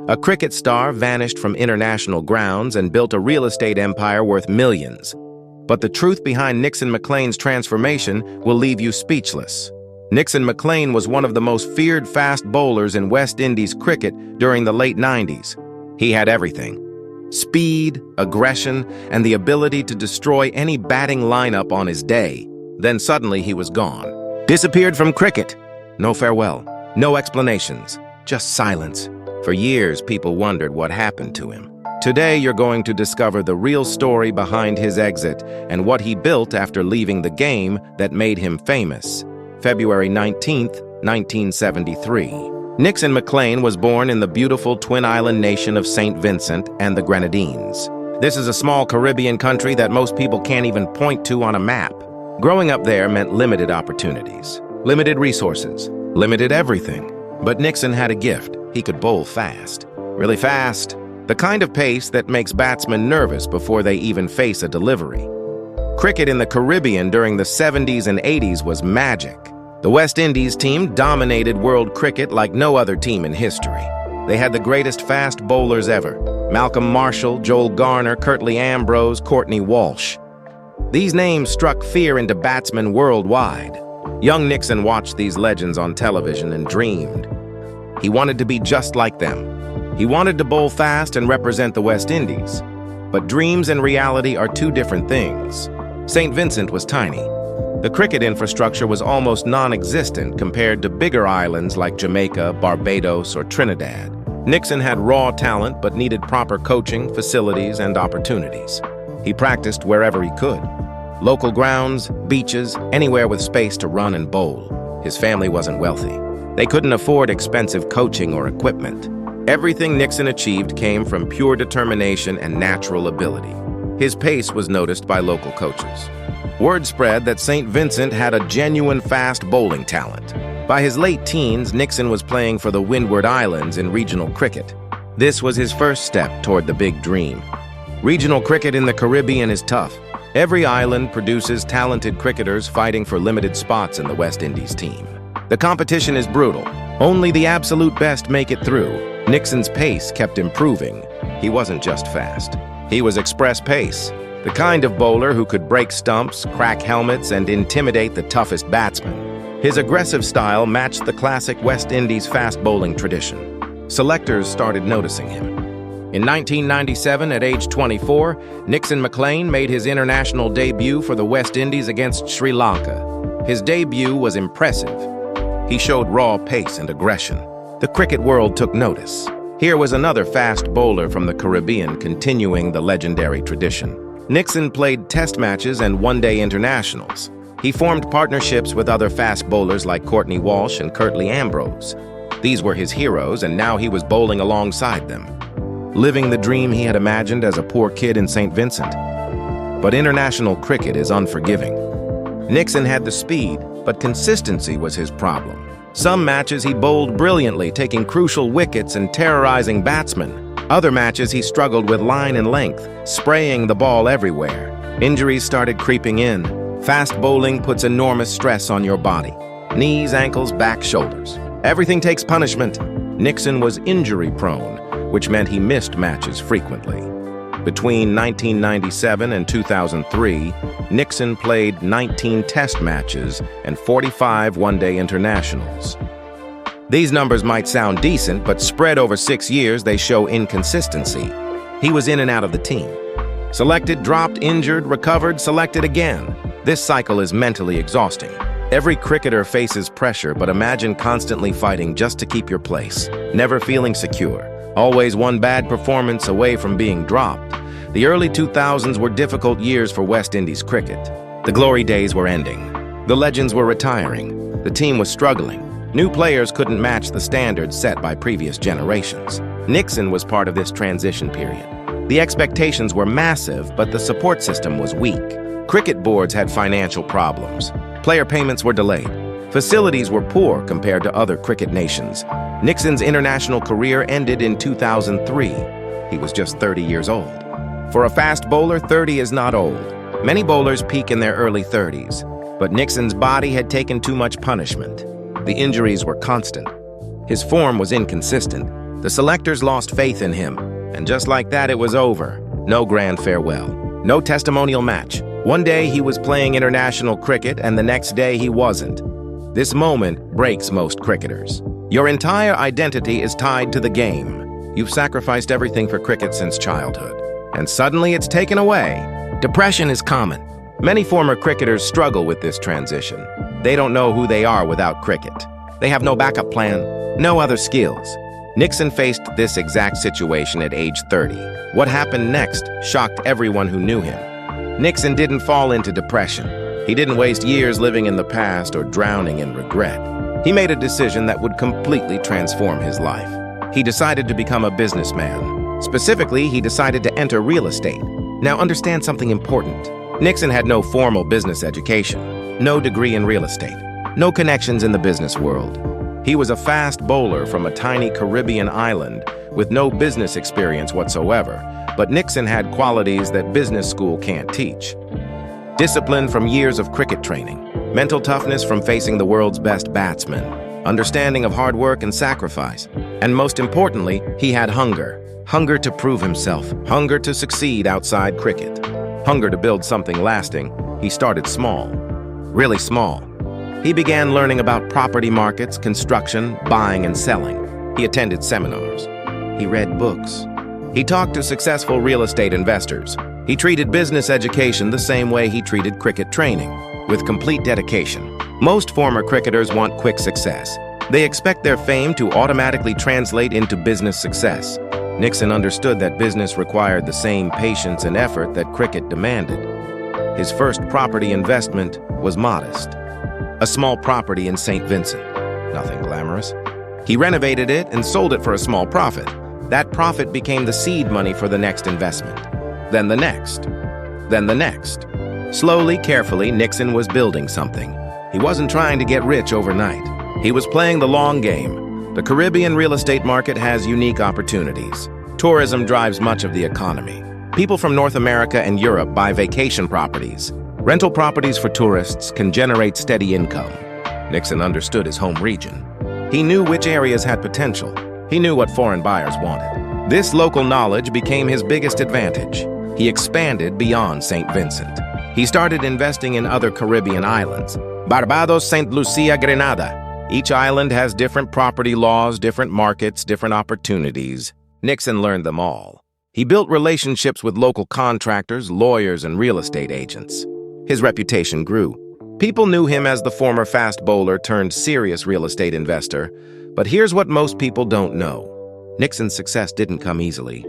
A cricket star vanished from international grounds and built a real estate empire worth millions. But the truth behind Nixon McLean's transformation will leave you speechless. Nixon McLean was one of the most feared fast bowlers in West Indies cricket during the late 90s. He had everything: speed, aggression, and the ability to destroy any batting lineup on his day. Then suddenly he was gone. Disappeared from cricket. No farewell, no explanations, just silence. For years, people wondered what happened to him. Today, you're going to discover the real story behind his exit and what he built after leaving the game that made him famous. February 19, 1973. Nixon McLean was born in the beautiful Twin Island nation of Saint Vincent and the Grenadines. This is a small Caribbean country that most people can't even point to on a map. Growing up there meant limited opportunities, limited resources, limited everything. But Nixon had a gift. He could bowl fast. Really fast. The kind of pace that makes batsmen nervous before they even face a delivery. Cricket in the Caribbean during the 70s and 80s was magic. The West Indies team dominated world cricket like no other team in history. They had the greatest fast bowlers ever: Malcolm Marshall, Joel Garner, Curtly Ambrose, Courtney Walsh. These names struck fear into batsmen worldwide. Young Nixon watched these legends on television and dreamed. He wanted to be just like them. He wanted to bowl fast and represent the West Indies. But dreams and reality are two different things. Saint Vincent was tiny. The cricket infrastructure was almost non-existent compared to bigger islands like Jamaica, Barbados, or Trinidad. Nixon had raw talent but needed proper coaching, facilities, and opportunities. He practiced wherever he could. Local grounds, beaches, anywhere with space to run and bowl. His family wasn't wealthy. They couldn't afford expensive coaching or equipment. Everything Nixon achieved came from pure determination and natural ability. His pace was noticed by local coaches. Word spread that Saint Vincent had a genuine fast bowling talent. By his late teens, Nixon was playing for the Windward Islands in regional cricket. This was his first step toward the big dream. Regional cricket in the Caribbean is tough. Every island produces talented cricketers fighting for limited spots in the West Indies team. The competition is brutal. Only the absolute best make it through. Nixon's pace kept improving. He wasn't just fast. He was express pace, the kind of bowler who could break stumps, crack helmets, and intimidate the toughest batsmen. His aggressive style matched the classic West Indies fast bowling tradition. Selectors started noticing him. In 1997, at age 24, Nixon McLean made his international debut for the West Indies against Sri Lanka. His debut was impressive. He showed raw pace and aggression. The cricket world took notice. Here was another fast bowler from the Caribbean continuing the legendary tradition. Nixon played test matches and one-day internationals. He formed partnerships with other fast bowlers like Courtney Walsh and Curtly Ambrose. These were his heroes, and now he was bowling alongside them, living the dream he had imagined as a poor kid in Saint Vincent. But international cricket is unforgiving. Nixon had the speed, but consistency was his problem. Some matches he bowled brilliantly, taking crucial wickets and terrorizing batsmen. Other matches he struggled with line and length, spraying the ball everywhere. Injuries started creeping in. Fast bowling puts enormous stress on your body. Knees, ankles, back, shoulders. Everything takes punishment. Nixon was injury-prone, which meant he missed matches frequently. Between 1997 and 2003, Nixon played 19 test matches and 45 one-day internationals. These numbers might sound decent, but spread over 6 years, they show inconsistency. He was in and out of the team. Selected, dropped, injured, recovered, selected again. This cycle is mentally exhausting. Every cricketer faces pressure, but imagine constantly fighting just to keep your place, never feeling secure. Always one bad performance away from being dropped. The early 2000s were difficult years for West Indies cricket. The glory days were ending. The legends were retiring. The team was struggling. New players couldn't match the standards set by previous generations. Nixon was part of this transition period. The expectations were massive, but the support system was weak. Cricket boards had financial problems. Player payments were delayed. Facilities were poor compared to other cricket nations. Nixon's international career ended in 2003. He was just 30 years old. For a fast bowler, 30 is not old. Many bowlers peak in their early 30s, but Nixon's body had taken too much punishment. The injuries were constant. His form was inconsistent. The selectors lost faith in him, and just like that, it was over. No grand farewell. No testimonial match. One day he was playing international cricket, and the next day he wasn't. This moment breaks most cricketers. Your entire identity is tied to the game. You've sacrificed everything for cricket since childhood, and suddenly it's taken away. Depression is common. Many former cricketers struggle with this transition. They don't know who they are without cricket. They have no backup plan, no other skills. Nixon faced this exact situation at age 30. What happened next shocked everyone who knew him. Nixon didn't fall into depression. He didn't waste years living in the past or drowning in regret. He made a decision that would completely transform his life. He decided to become a businessman. Specifically, he decided to enter real estate. Now understand something important. Nixon had no formal business education, no degree in real estate, no connections in the business world. He was a fast bowler from a tiny Caribbean island with no business experience whatsoever, but Nixon had qualities that business school can't teach. Discipline from years of cricket training, mental toughness from facing the world's best batsmen, understanding of hard work and sacrifice, and most importantly, he had hunger. Hunger to prove himself, hunger to succeed outside cricket, hunger to build something lasting. He started small, really small. He began learning about property markets, construction, buying and selling. He attended seminars. He read books. He talked to successful real estate investors. He treated business education the same way he treated cricket training, with complete dedication. Most former cricketers want quick success. They expect their fame to automatically translate into business success. Nixon understood that business required the same patience and effort that cricket demanded. His first property investment was modest. A small property in Saint Vincent. Nothing glamorous. He renovated it and sold it for a small profit. That profit became the seed money for the next investment. Then the next. Then the next. Slowly, carefully, Nixon was building something. He wasn't trying to get rich overnight. He was playing the long game. The Caribbean real estate market has unique opportunities. Tourism drives much of the economy. People from North America and Europe buy vacation properties. Rental properties for tourists can generate steady income. Nixon understood his home region. He knew which areas had potential. He knew what foreign buyers wanted. This local knowledge became his biggest advantage. He expanded beyond Saint Vincent. He started investing in other Caribbean islands. Barbados, St. Lucia, Grenada. Each island has different property laws, different markets, different opportunities. Nixon learned them all. He built relationships with local contractors, lawyers, and real estate agents. His reputation grew. People knew him as the former fast bowler turned serious real estate investor. But here's what most people don't know. Nixon's success didn't come easily.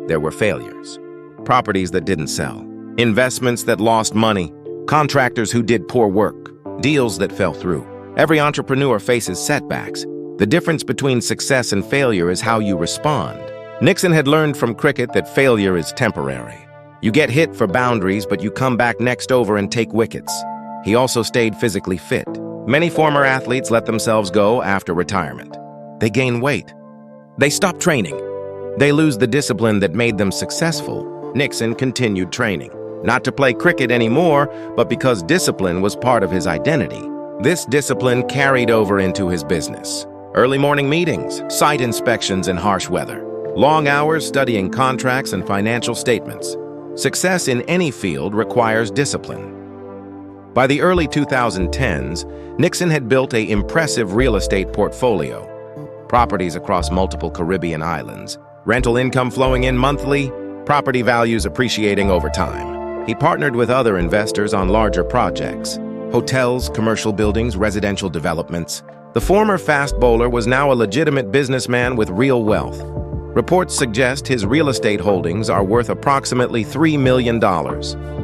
There were failures. Properties that didn't sell. Investments that lost money. Contractors who did poor work. Deals that fell through. Every entrepreneur faces setbacks. The difference between success and failure is how you respond. Nixon had learned from cricket that failure is temporary. You get hit for boundaries, but you come back next over and take wickets. He also stayed physically fit. Many former athletes let themselves go after retirement. They gain weight. They stop training. They lose the discipline that made them successful. Nixon continued training, not to play cricket anymore, but because discipline was part of his identity. This discipline carried over into his business. Early morning meetings, site inspections in harsh weather, long hours studying contracts and financial statements. Success in any field requires discipline. By the early 2010s, Nixon had built an impressive real estate portfolio. Properties across multiple Caribbean islands, rental income flowing in monthly, property values appreciating over time. He partnered with other investors on larger projects, hotels, commercial buildings, residential developments. The former fast bowler was now a legitimate businessman with real wealth. Reports suggest his real estate holdings are worth approximately $3 million.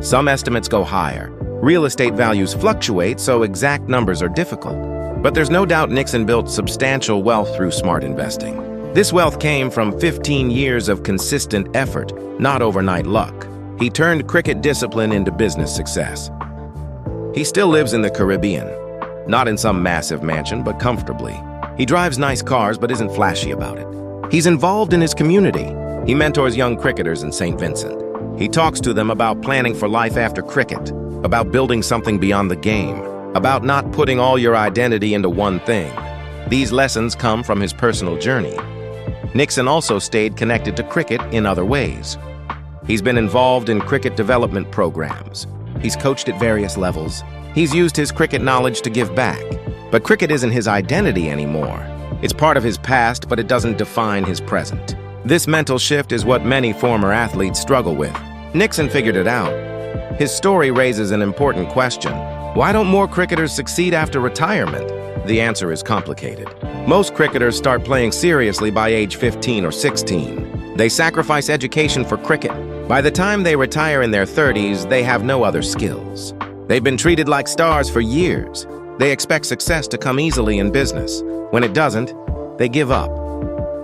Some estimates go higher. Real estate values fluctuate, so exact numbers are difficult. But there's no doubt Nixon built substantial wealth through smart investing. This wealth came from 15 years of consistent effort, not overnight luck. He turned cricket discipline into business success. He still lives in the Caribbean, not in some massive mansion, but comfortably. He drives nice cars, but isn't flashy about it. He's involved in his community. He mentors young cricketers in Saint Vincent. He talks to them about planning for life after cricket, about building something beyond the game, about not putting all your identity into one thing. These lessons come from his personal journey. Nixon also stayed connected to cricket in other ways. He's been involved in cricket development programs. He's coached at various levels. He's used his cricket knowledge to give back. But cricket isn't his identity anymore. It's part of his past, but it doesn't define his present. This mental shift is what many former athletes struggle with. Nixon figured it out. His story raises an important question. Why don't more cricketers succeed after retirement? The answer is complicated. Most cricketers start playing seriously by age 15 or 16. They sacrifice education for cricket. By the time they retire in their 30s, they have no other skills. They've been treated like stars for years. They expect success to come easily in business. When it doesn't, they give up.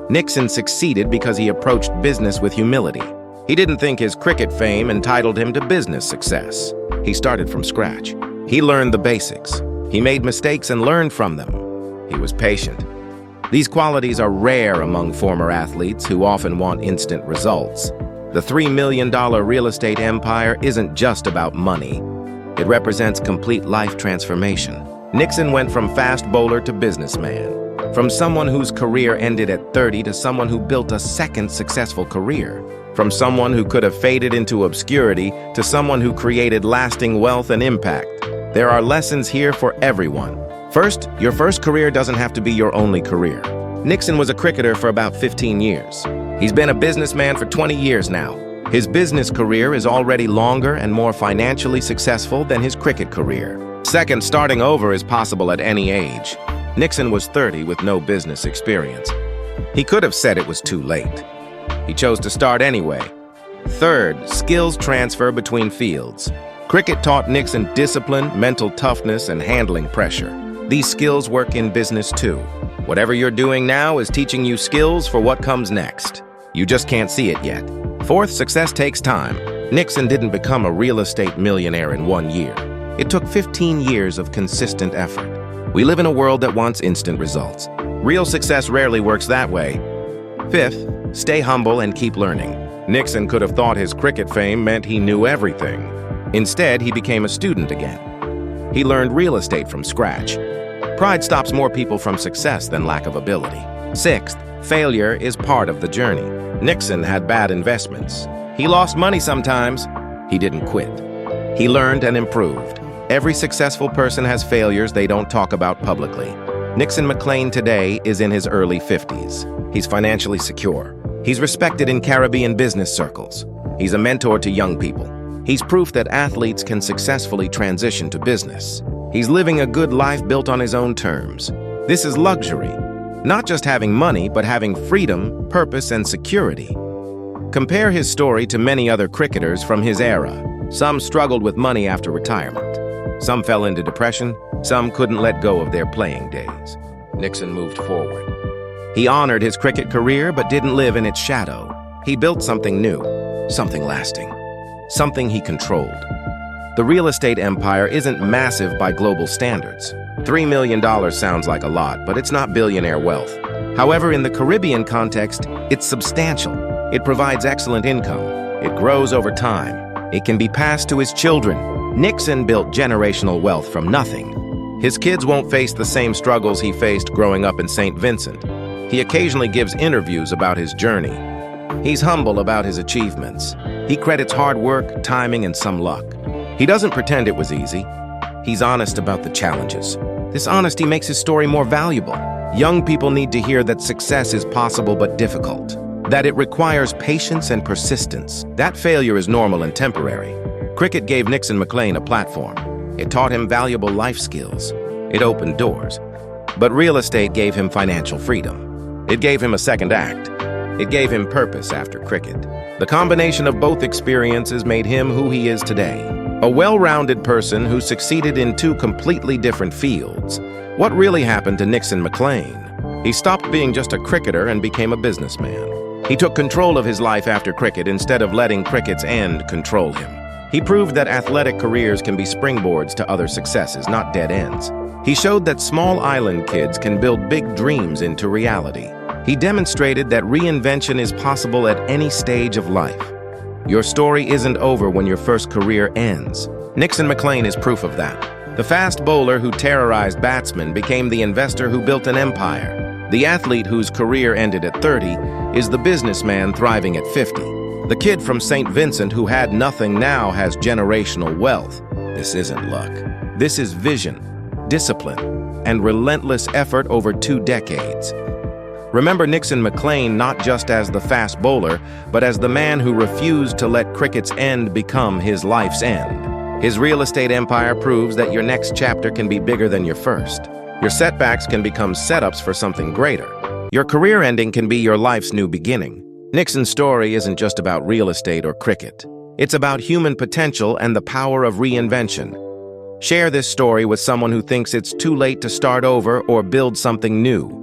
Nixon succeeded because he approached business with humility. He didn't think his cricket fame entitled him to business success. He started from scratch. He learned the basics. He made mistakes and learned from them. He was patient. These qualities are rare among former athletes who often want instant results. The $3 million real estate empire isn't just about money. It represents complete life transformation. Nixon went from fast bowler to businessman, from someone whose career ended at 30 to someone who built a second successful career, from someone who could have faded into obscurity to someone who created lasting wealth and impact. There are lessons here for everyone. First, your first career doesn't have to be your only career. Nixon was a cricketer for about 15 years. He's been a businessman for 20 years now. His business career is already longer and more financially successful than his cricket career. Second, starting over is possible at any age. Nixon was 30 with no business experience. He could have said it was too late. He chose to start anyway. Third, skills transfer between fields. Cricket taught Nixon discipline, mental toughness, and handling pressure. These skills work in business too. Whatever you're doing now is teaching you skills for what comes next. You just can't see it yet. Fourth, success takes time. Nixon didn't become a real estate millionaire in 1 year. It took 15 years of consistent effort. We live in a world that wants instant results. Real success rarely works that way. Fifth, stay humble and keep learning. Nixon could have thought his cricket fame meant he knew everything. Instead, he became a student again. He learned real estate from scratch. Pride stops more people from success than lack of ability. Sixth, failure is part of the journey. Nixon had bad investments. He lost money sometimes. He didn't quit. He learned and improved. Every successful person has failures they don't talk about publicly. Nixon McLean today is in his early 50s. He's financially secure. He's respected in Caribbean business circles. He's a mentor to young people. He's proof that athletes can successfully transition to business. He's living a good life built on his own terms. This is luxury. Not just having money, but having freedom, purpose, and security. Compare his story to many other cricketers from his era. Some struggled with money after retirement. Some fell into depression. Some couldn't let go of their playing days. Nixon moved forward. He honored his cricket career, but didn't live in its shadow. He built something new, something lasting, something he controlled. The real estate empire isn't massive by global standards. $3 million sounds like a lot, but it's not billionaire wealth. However, in the Caribbean context, it's substantial. It provides excellent income. It grows over time. It can be passed to his children. Nixon built generational wealth from nothing. His kids won't face the same struggles he faced growing up in Saint Vincent. He occasionally gives interviews about his journey. He's humble about his achievements. He credits hard work, timing, and some luck. He doesn't pretend it was easy. He's honest about the challenges. This honesty makes his story more valuable. Young people need to hear that success is possible but difficult, that it requires patience and persistence, that failure is normal and temporary. Cricket gave Nixon McLean a platform. It taught him valuable life skills. It opened doors. But real estate gave him financial freedom. It gave him a second act. It gave him purpose after cricket. The combination of both experiences made him who he is today. A well-rounded person who succeeded in two completely different fields. What really happened to Nixon McLean? He stopped being just a cricketer and became a businessman. He took control of his life after cricket instead of letting cricket's end control him. He proved that athletic careers can be springboards to other successes, not dead ends. He showed that small island kids can build big dreams into reality. He demonstrated that reinvention is possible at any stage of life. Your story isn't over when your first career ends. Nixon McLean is proof of that. The fast bowler who terrorized batsmen became the investor who built an empire. The athlete whose career ended at 30 is the businessman thriving at 50. The kid from Saint Vincent who had nothing now has generational wealth. This isn't luck. This is vision, discipline, and relentless effort over 2 decades. Remember Nixon McLean not just as the fast bowler, but as the man who refused to let cricket's end become his life's end. His real estate empire proves that your next chapter can be bigger than your first. Your setbacks can become setups for something greater. Your career ending can be your life's new beginning. Nixon's story isn't just about real estate or cricket. It's about human potential and the power of reinvention. Share this story with someone who thinks it's too late to start over or build something new.